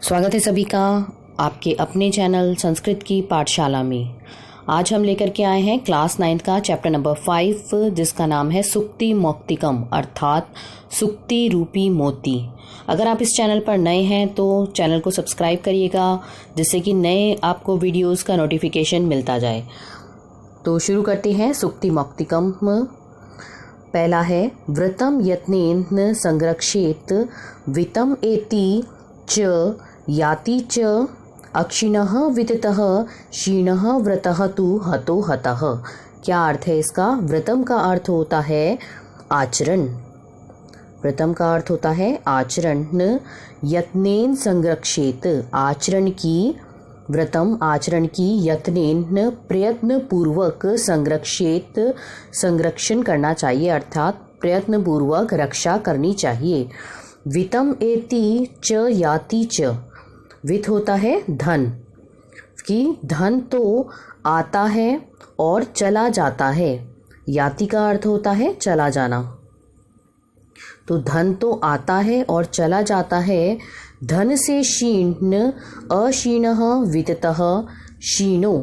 स्वागत है सभी का आपके अपने चैनल संस्कृत की पाठशाला में। आज हम लेकर के आए हैं क्लास 9 का चैप्टर नंबर 5 जिसका नाम है सुक्ति मौक्तिकम अर्थात सुक्ति रूपी मोती। अगर आप इस चैनल पर नए हैं तो चैनल को सब्सक्राइब करिएगा जिससे कि नए आपको वीडियोस का नोटिफिकेशन मिलता जाए। तो शुरू करते हैं सुक्ति मौक्तिकम। पहला है व्रतम यत्नेन संरक्षेत वितम एति च याति च अक्षिणः विततः क्षीणः व्रतः तु हतो हतः। क्या अर्थ है इसका? व्रतम का अर्थ होता है आचरण। व्रतम का अर्थ होता है आचरण। यत्नेन संरक्षेत आचरण की, व्रतम आचरण की, यत्नेन प्रयत्न पूर्वक, संरक्षेत संरक्षण करना चाहिए अर्थात प्रयत्न पूर्वक रक्षा करनी चाहिए। वितम एति च याति च, वित्त होता है धन, कि धन तो आता है और चला जाता है। याति का अर्थ होता है चला जाना। तो धन तो आता है और चला जाता है। धन से क्षीण अक्षीणः वित्ततः क्षीणो,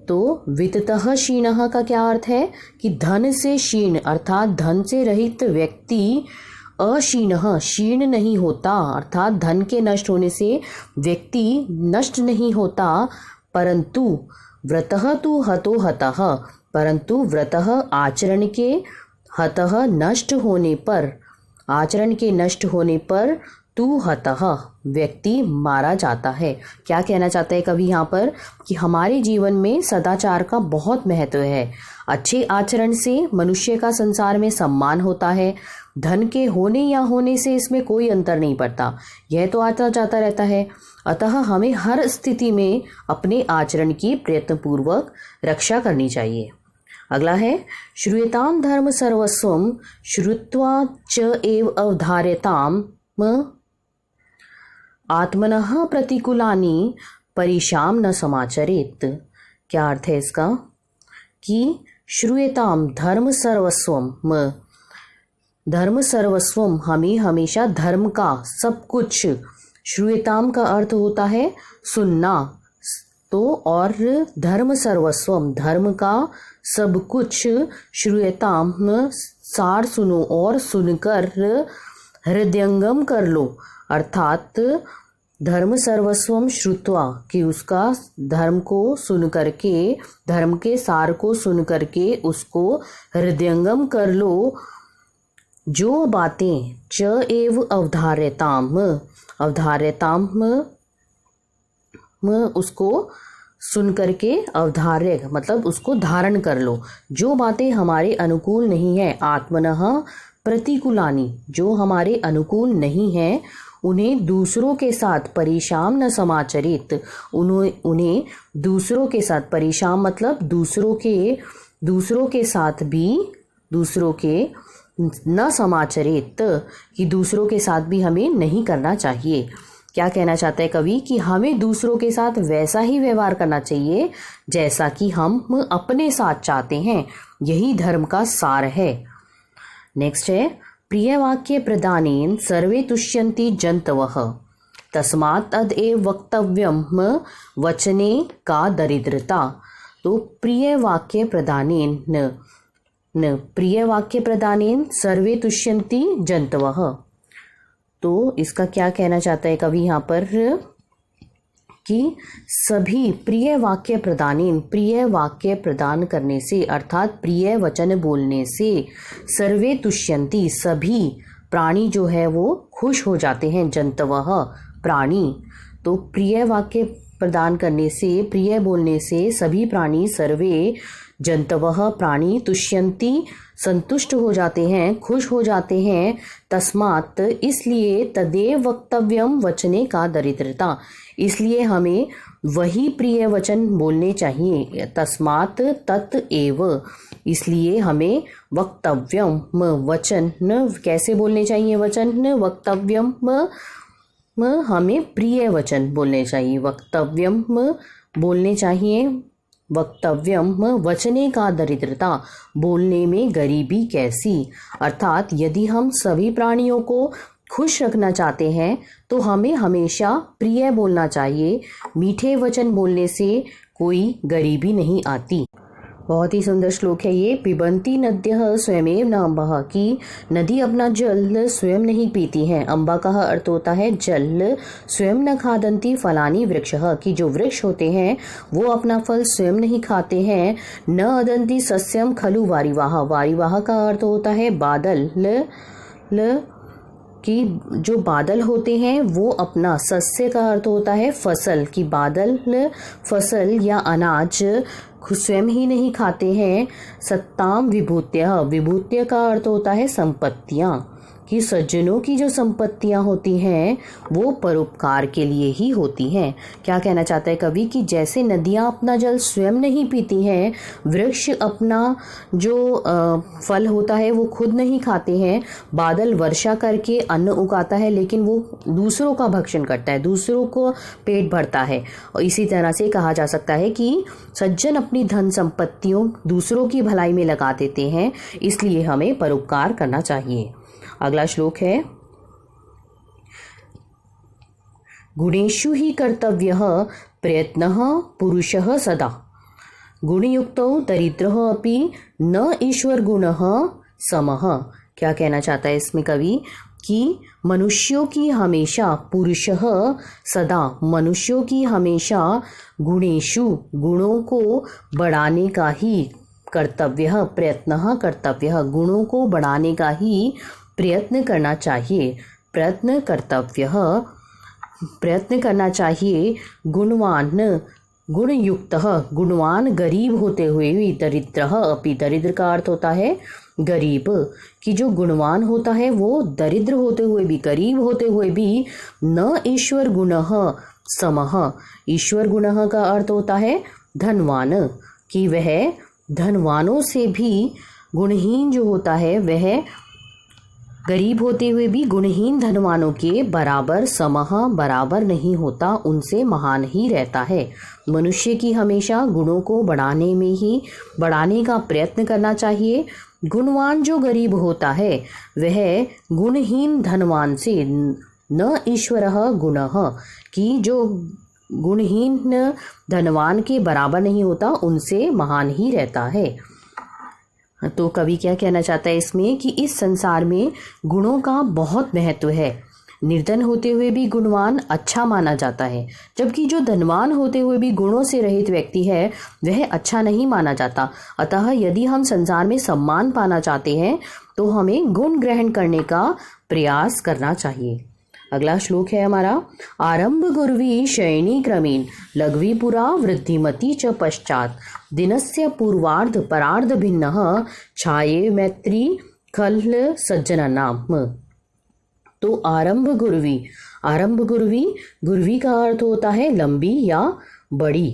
तो वित्ततः क्षीणः का क्या अर्थ है कि धन से क्षीण अर्थात धन से रहित व्यक्ति अक्षीणः क्षीण नहीं होता अर्थात धन के नष्ट होने से व्यक्ति नष्ट नहीं होता। परंतु व्रतः तु हतो हतः, परंतु व्रतः आचरण के, हतः नष्ट होने पर, आचरण के नष्ट होने पर तु हतः व्यक्ति मारा जाता है। क्या कहना चाहता है कवि यहाँ पर कि हमारे जीवन में सदाचार का बहुत महत्व है। अच्छे आचरण से मनुष्य का संसार में सम्मान होता है। धन के होने या होने से इसमें कोई अंतर नहीं पड़ता, यह तो आता जाता रहता है। अतः हमें हर स्थिति में अपने आचरण की प्रयत्नपूर्वक रक्षा करनी चाहिए। अगला है श्रूयताम धर्म सर्वस्वम श्रुत्वा च एव अवधार्यताम आत्मनः प्रतिकूलानि परिशाम न समाचरेत। क्या अर्थ है इसका कि श्रूयताम धर्म सर्वस्वम, धर्म सर्वस्वम हमें हमेशा धर्म का सब कुछ, श्रूयताम का अर्थ होता है सुनना, तो और धर्म सर्वस्वम धर्म का सब कुछ, श्रूयताम सार सुनो और सुनकर हृदयंगम कर लो अर्थात धर्म सर्वस्वम श्रुत्वा कि उसका धर्म को सुन करके, धर्म के सार को सुन करके उसको हृदयंगम कर लो। जो बातें च एव अवधार्यताम, अवधार्यताम उसको सुन करके, अवधार्य मतलब उसको धारण कर लो। जो बातें हमारे अनुकूल नहीं है, आत्मनः प्रतिकूलानि जो हमारे अनुकूल नहीं है, उन्हें दूसरों के साथ परिशाम न समाचरित, उन्हें दूसरों के साथ, परिशाम मतलब दूसरों के साथ भी, दूसरों के न समाचरित कि दूसरों के साथ भी हमें नहीं करना चाहिए। क्या कहना चाहता है कवि कि हमें दूसरों के साथ वैसा ही व्यवहार करना चाहिए जैसा कि हम अपने साथ चाहते हैं। यही धर्म का सार है। नेक्स्ट है प्रिय वाक्य प्रदानेन सर्वे तुष्यन्ति जन्तवः तस्मात् तदेव वक्तव्यम वचने का दरिद्रता। तो प्रिय वाक्य प्रदानेन न प्रिय वाक्य प्रदानेन सर्वे तुष्यन्ति जन्तवः, तो इसका क्या कहना चाहता है कवि यहाँ पर कि सभी प्रिय वाक्य प्रदानेन, प्रिय वाक्य प्रदान करने से अर्थात प्रिय वचन बोलने से, सर्वे तुष्यन्ति सभी प्राणी जो है वो खुश हो जाते हैं, जंतवः प्राणी। तो प्रिय वाक्य प्रदान करने से, प्रिय बोलने से सभी प्राणी, सर्वे जंतवः प्राणी, तुष्यन्ति संतुष्ट हो जाते हैं, खुश हो जाते हैं। तस्मात् इसलिए, तदेव वक्तव्यम वचने का दरिद्रता इसलिए हमें वही प्रिय वचन बोलने चाहिए। तस्मात् तत एव इसलिए हमें वक्तव्यम वचन कैसे बोलने चाहिए, वचन वक्तव्यम हमें प्रिय वचन बोलने चाहिए, वक्तव्यम बोलने चाहिए, वक्तव्यम वचने का दरिद्रता बोलने में गरीबी कैसी। अर्थात यदि हम सभी प्राणियों को खुश रखना चाहते हैं तो हमें हमेशा प्रिय बोलना चाहिए। मीठे वचन बोलने से कोई गरीबी नहीं आती। बहुत ही सुंदर श्लोक है ये। पिबन्ति नद्यः स्वयमेव न अम्बः, की नदी अपना जल स्वयं नहीं पीती है। अम्बा का अर्थ होता है जल। स्वयं न खादन्ति फलानि वृक्षः, की जो वृक्ष होते हैं वो अपना फल स्वयं नहीं खाते हैं। न अदन्ति सस्यम खलु वारिवाह, वारिवाह का अर्थ होता है बादल। कि जो बादल होते हैं वो अपना, सस्य का अर्थ होता है फसल, की बादल फसल या अनाज स्वयं ही नहीं खाते हैं। सत्ताम विभूत्य, विभूत्य का अर्थ होता है संपत्तियां, कि सज्जनों की जो संपत्तियां होती हैं वो परोपकार के लिए ही होती हैं। क्या कहना चाहता है कवि कि जैसे नदियां अपना जल स्वयं नहीं पीती हैं, वृक्ष अपना जो फल होता है वो खुद नहीं खाते हैं, बादल वर्षा करके अन्न उगाता है लेकिन वो दूसरों का भक्षण करता है, दूसरों को पेट भरता है। और इसी तरह से कहा जा सकता है कि सज्जन अपनी धन संपत्तियों दूसरों की भलाई में लगा देते हैं, इसलिए हमें परोपकार करना चाहिए। अगला श्लोक है, गुणेषु ही कर्तव्यः प्रयत्नः पुरुषः सदा, गुणयुक्तो दरिद्रः अपि न ईश्वर गुणः समः। क्या कहना चाहता है इसमें कवि कि मनुष्यों की हमेशा, पुरुषः सदा, मनुष्यों की हमेशा गुणेषु, गुणों को बढ़ाने का ही, कर्तव्यः प्रयत्नः कर्तव्यः, गुणों को बढ़ाने का ही प्रयत्न करना चाहिए। प्रयत्न कर्तव्यः, प्रयत्न करना चाहिए। गुणवान, गुणयुक्तः, गुणवान गरीब होते हुए भी, दरिद्रः अपि, दरिद्र का अर्थ होता है गरीब, कि जो गुणवान होता है वो दरिद्र होते हुए भी, गरीब होते हुए भी, न ईश्वर गुणः समः, ईश्वर गुणः का अर्थ होता है धनवान, कि वह धनवानों से भी गुणहीन जो होता है वह गरीब होते हुए भी गुणहीन धनवानों के बराबर, समः बराबर नहीं होता, उनसे महान ही रहता है। मनुष्य की हमेशा गुणों को बढ़ाने में ही, बढ़ाने का प्रयत्न करना चाहिए। गुणवान जो गरीब होता है वह गुणहीन धनवान से, न ईश्वरः गुणः, कि जो गुणहीन धनवान के बराबर नहीं होता, उनसे महान ही रहता है। तो कवि क्या कहना चाहता है इसमें कि इस संसार में गुणों का बहुत महत्व है। निर्धन होते हुए भी गुणवान अच्छा माना जाता है, जबकि जो धनवान होते हुए भी गुणों से रहित व्यक्ति है वह अच्छा नहीं माना जाता। अतः यदि हम संसार में सम्मान पाना चाहते हैं तो हमें गुण ग्रहण करने का प्रयास करना चाहिए। अगला श्लोक है हमारा, आरंभ गुर्वी शयनी क्रमेण, लघ्वी पुरा वृद्धिमती च पश्चात, दिनस्य पूर्वार्ध परार्ध भिन्नः, छाये मैत्री खल सज्जनानाम। तो आरंभ गुर्वी, आरंभ गुर्वी, गुर्वी का अर्थ होता है लंबी या बड़ी,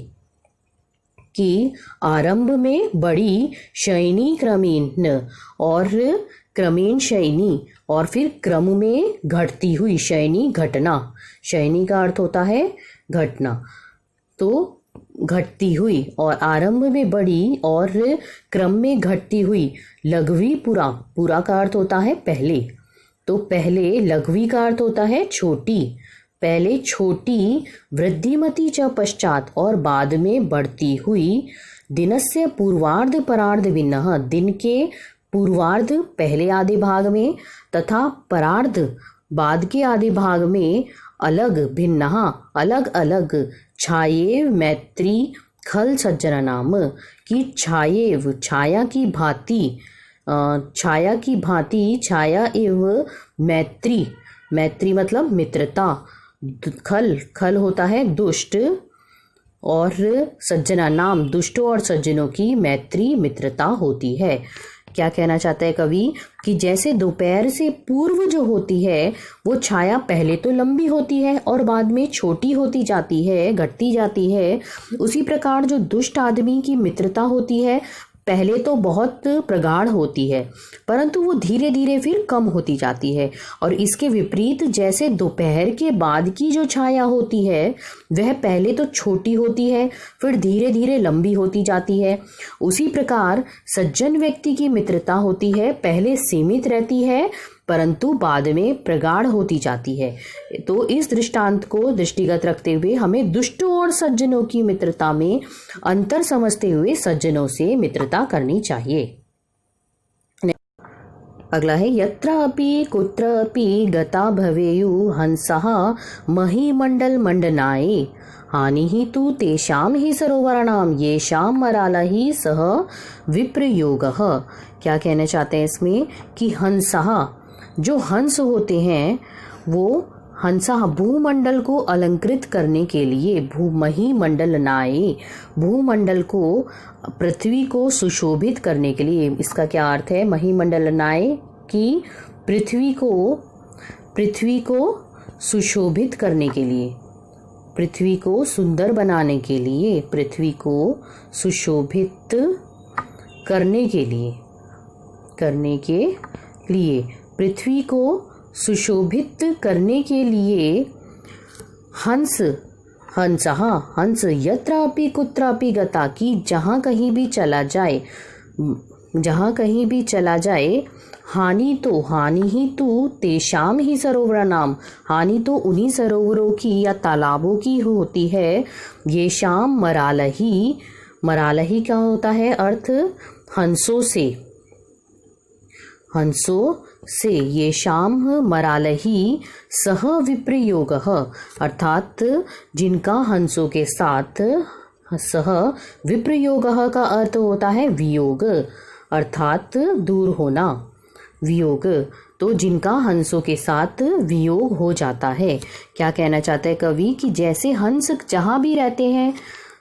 कि आरंभ में बड़ी, शयनी क्रमेण, और क्रमेण शयनी, और फिर क्रम में घटती हुई, शयनी घटना, शयनी का अर्थ होता है घटना, तो घटती हुई, और आरंभ में बड़ी और क्रम में घटती हुई। लघ्वी पुरा, पुरा का अर्थ होता है पहले, तो पहले, लघ्वी का अर्थ होता है छोटी, पहले छोटी, वृद्धिमती च पश्चात, और बाद में बढ़ती हुई। दिनस्य पूर्वार्ध परार्ध भिन्नः, दिन के पूर्वार्ध पहले आधे भाग में तथा परार्ध बाद के आधे भाग में अलग, भिन्नः अलग अलग। छायेव मैत्री खल सज्जनानाम, की छायेव छाया की भांति, छाया की भांति, छाया एव मैत्री, मैत्री मतलब मित्रता, खल, खल होता है दुष्ट, और सज्जना नाम, दुष्टों और सज्जनों की मैत्री मित्रता होती है। क्या कहना चाहता है कवि कि जैसे दोपहर से पूर्व जो होती है वो छाया पहले तो लंबी होती है और बाद में छोटी होती जाती है, घटती जाती है, उसी प्रकार जो दुष्ट आदमी की मित्रता होती है पहले तो बहुत प्रगाढ़ होती है परंतु वो धीरे धीरे फिर कम होती जाती है। और इसके विपरीत जैसे दोपहर के बाद की जो छाया होती है वह पहले तो छोटी होती है फिर धीरे धीरे लंबी होती जाती है, उसी प्रकार सज्जन व्यक्ति की मित्रता होती है, पहले सीमित रहती है परंतु बाद में प्रगाढ़ होती जाती है। तो इस दृष्टांत को दृष्टिगत रखते हुए हमें दुष्टों और सज्जनों की मित्रता में अंतर समझते हुए सज्जनों से मित्रता करनी चाहिए। अगला है यत्र अपि कुत्र अपि गता भवेयु हंसः महीमंडल मंडनाय हानिः तु तेषां ही सरोवराणाम येषां मरालहि सह विप्रयोगः। क्या कहना चाहते हैं इसमें कि हंसः, जो हंस होते हैं वो हंसा भूमंडल को अलंकृत करने के लिए महीमंडलनाय, भूमंडल को पृथ्वी को सुशोभित करने के लिए। इसका क्या अर्थ है महीमंडलनाय कि पृथ्वी को सुशोभित करने के लिए, पृथ्वी को सुंदर बनाने के लिए, पृथ्वी को सुशोभित करने के लिए, पृथ्वी को सुशोभित करने के लिए हंस यत्रापि कुत्रापि गता, की जहाँ कहीं भी चला जाए हानि ही तो तेषाम ही सरोवरानाम, हानि तो उन्हीं सरोवरों की या तालाबों की होती है। ये शाम मरालही क्या होता है अर्थ, हंसों से ये शाम मरालही सह विप्रयोगः, अर्थात जिनका हंसों के साथ सह विप्रयोगः का अर्थ होता है वियोग, अर्थात दूर होना, वियोग। तो जिनका हंसों के साथ वियोग हो जाता है। क्या कहना चाहता है कवि कि जैसे हंस जहाँ भी रहते हैं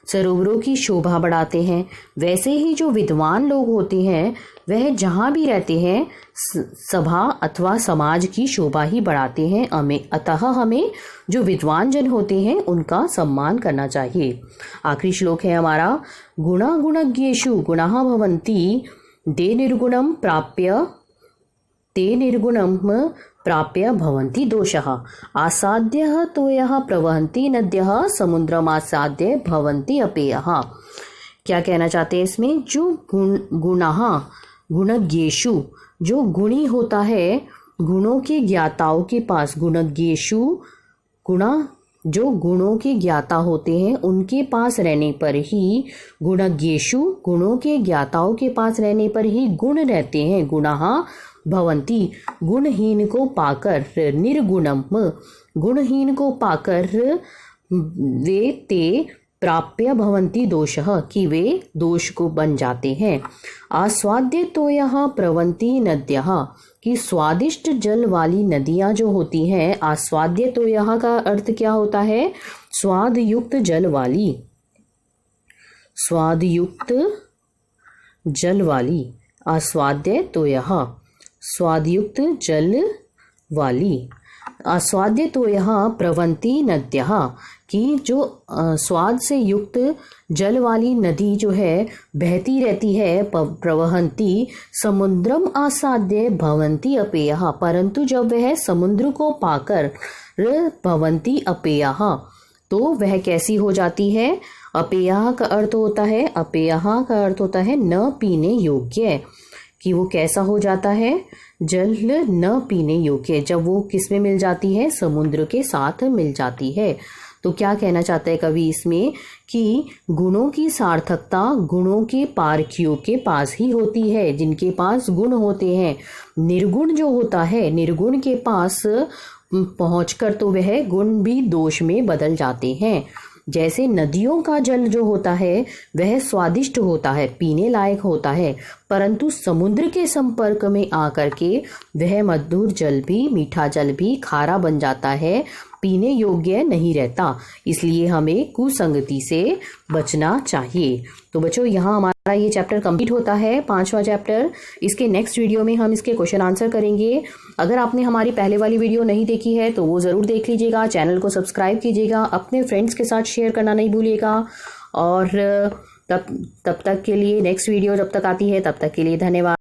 सरोवरों की शोभा बढ़ाते हैं, वैसे ही जो विद्वान लोग होते हैं वह जहाँ भी रहते हैं सभा अथवा समाज की शोभा ही बढ़ाते हैं। अतः हमें जो विद्वान जन होते हैं उनका सम्मान करना चाहिए। आखिरी श्लोक है हमारा, गुणा गुणज्ञेषु गुणाः भवन्ति ते निर्गुणं प्राप्य भवन्ति दोषः आसाद्यः तोयः प्रवहन्ति नद्यः समुद्रमासाद्य भवन्ति अपेयः। क्या कहना चाहते हैं इसमें, जो गुणज्ञेषु, जो गुणी होता है गुणों के ज्ञाताओं के पास, गुणज्ञेषु जो गुणों के ज्ञाता होते हैं उनके पास रहने पर ही, गुणज्ञेषु गुणों के ज्ञाताओं के पास रहने पर ही गुण रहते हैं। गुणाः भवन्ति, गुणहीन को पाकर, निर्गुणम गुणहीन को पाकर वे ते प्राप्य भवन्ति दोषः, कि वे दोष को बन जाते हैं। आस्वाद्य तो यह प्रवन्ति नद्यः, कि स्वादिष्ट जल वाली नदियाँ जो होती हैं, आस्वाद्य तो यह का अर्थ क्या होता है, स्वाद युक्त जल वाली, स्वादयुक्त जल वाली, आस्वाद्य तो यह स्वादयुक्त जल वाली, आस्वाद्य तो यहाँ प्रवन्ति नद्यः, कि जो स्वाद से युक्त जल वाली नदी जो है बहती रहती है, प्रवहन्ति समुद्रम आसाद्य भवन्ति अपेयः, परंतु जब वह समुद्र को पाकर भवन्ति अपेयः, तो वह कैसी हो जाती है। अपेयः का अर्थ होता है, अपेयः का अर्थ होता है न पीने योग्य, कि वो कैसा हो जाता है, जल न पीने योग्य, जब वो किस में मिल जाती है, समुद्र के साथ मिल जाती है। तो क्या कहना चाहता है कवि इसमें कि गुणों की सार्थकता गुणों के पारखियों के पास ही होती है, जिनके पास गुण होते हैं। निर्गुण जो होता है, निर्गुण के पास पहुंचकर तो वह गुण भी दोष में बदल जाते हैं। जैसे नदियों का जल जो होता है वह स्वादिष्ट होता है, पीने लायक होता है, परंतु समुद्र के संपर्क में आकर के वह मधुर जल भी, मीठा जल भी खारा बन जाता है, पीने योग्य नहीं रहता। इसलिए हमें कुसंगति से बचना चाहिए। तो बच्चों, यहाँ हमारा ये चैप्टर कंप्लीट होता है, 5वां चैप्टर। इसके नेक्स्ट वीडियो में हम इसके क्वेश्चन आंसर करेंगे। अगर आपने हमारी पहले वाली वीडियो नहीं देखी है तो वो ज़रूर देख लीजिएगा, चैनल को सब्सक्राइब कीजिएगा, अपने फ्रेंड्स के साथ शेयर करना नहीं भूलिएगा। और तब तक के लिए नेक्स्ट वीडियो जब तक आती है तब तक के लिए धन्यवाद।